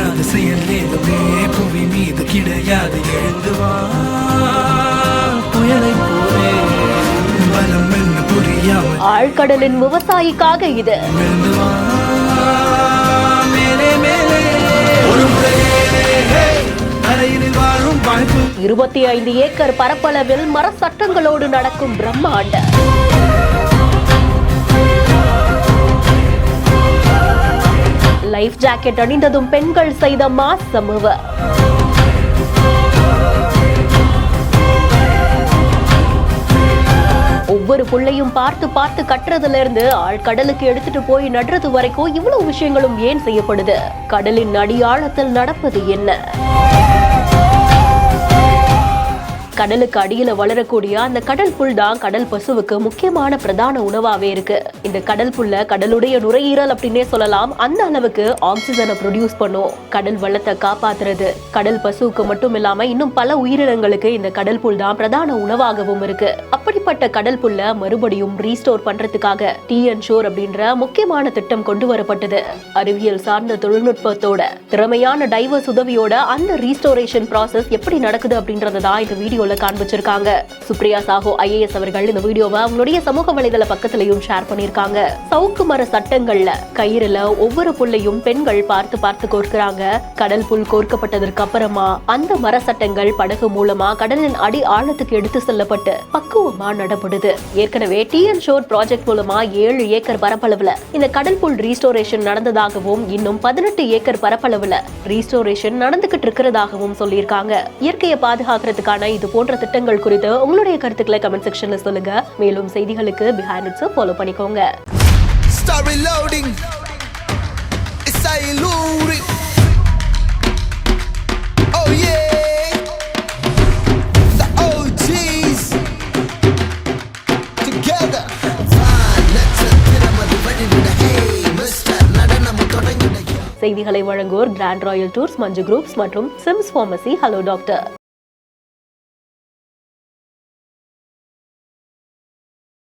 முடியாத செயல் ஏதுமே புவி மீது கிடையாது. எழுந்து வா புயலை போலே பலம் என்ன புரியாமல் ஆழ்கடலின் விவசாயிக்காக இது. எழுந்து வா மேலே மேலே ஒரு அறையில் வாழும் வாய்ப்பு. 25 ஏக்கர் பரப்பளவில் மர சட்டங்களோடு நடக்கும் பிரம்மாண்ட லைஃப் ஜாக்கெட் அணிந்ததும் பெண்கள் செய்த மாஸ் சம்பவ. ஒவ்வொரு புள்ளையும் பார்த்து பார்த்து கட்டுறதுல இருந்து ஆழ்கடலுக்கு எடுத்துட்டு போய் நடுறது வரைக்கும் இவ்வளவு விஷயங்களும் ஏன் செய்யப்படுது? கடலின் அடியாழத்தில் நடப்பது என்ன? கடலுக்கு அடியில வளரக்கூடிய அந்த கடல் புல் தான் கடல் பசுவுக்கு முக்கியமான பிரதான உணவாவே இருக்கு. இந்த கடல் புல்ல கடலுடைய நுரையீரல் அப்படின்னே சொல்லலாம். அந்த அளவுக்கு ஆக்சிஜனை ப்ரொடியூஸ் பண்ணும். கடல் வளத்தை காப்பாத்துறது கடல் பசுவுக்கு மட்டும் இல்லாம இன்னும் பல உயிரினங்களுக்கு இந்த கடல் புல் தான் பிரதான உணவாகவும் இருக்கு. அப்படிப்பட்ட கடல் புல்ல மறுபடியும் ரீஸ்டோர் பண்றதுக்காக டிஎன் ஷோர் அப்படின்ற முக்கியமான திட்டம் கொண்டு வரப்பட்டது. அறிவியல் சார்ந்த தொழில்நுட்பத்தோட திறமையான டைவர்ஸ் உதவியோட அந்த ரீஸ்டோரேஷன் ப்ராசஸ் எப்படி நடக்குது அப்படின்றதான் இந்த வீடியோ காண்பிச்சிருக்காங்க. சுப்ரியா சாஹூ IAS அவர்கள் இந்த வீடியோவை அவங்களுடைய சமூக வலைதள பக்கத்திலையும் ஷேர் பண்ணிருக்காங்க. சவுக்கு மர சட்டங்கள்ல கயிறுல ஒவ்வொரு புல்லையும் பெண்கள் பார்த்து பார்த்து கோர்க்கிறாங்க. கடல் புல் கோர்க்கப்பட்டதற்கு அப்புறமா அந்த மர சட்டங்கள் படகு மூலமா கடலின் அடி ஆழத்துக்கு எடுத்து செல்லப்பட்டு பக்குவமா நடப்படுது. ஏற்கனவே டிஎன் ஷோர் ப்ராஜெக்ட் மூலமா 7 ஏக்கர் பரப்பளவுல இந்த கடல் புல் ரீஸ்டோரேஷன் நடந்ததாகவும் இன்னும் 18 ஏக்கர் பரப்பளவுல ரீஸ்டோரேஷன் நடந்துகிட்டு இருக்கிறதாகவும் சொல்லியிருக்காங்க. இயற்கையை பாதுகாக்கிறதுக்கான இது போன்ற திட்டங்கள் குறித்து உங்களுடைய கருத்துக்களை கமெண்ட் செக்ஷன்ல சொல்லுங்க. மேலும் செய்திகளுக்கு பிஹைண்ட் இட்ஸ் ஃபாலோ பண்ணிக்கோங்க. செய்திகளை வழங்குவோர் கிராண்ட் ராயல் டூர்ஸ், மஞ்சு குரூப்ஸ் மற்றும் சிம்ஸ் ஃபார்மசி. Hello doctor.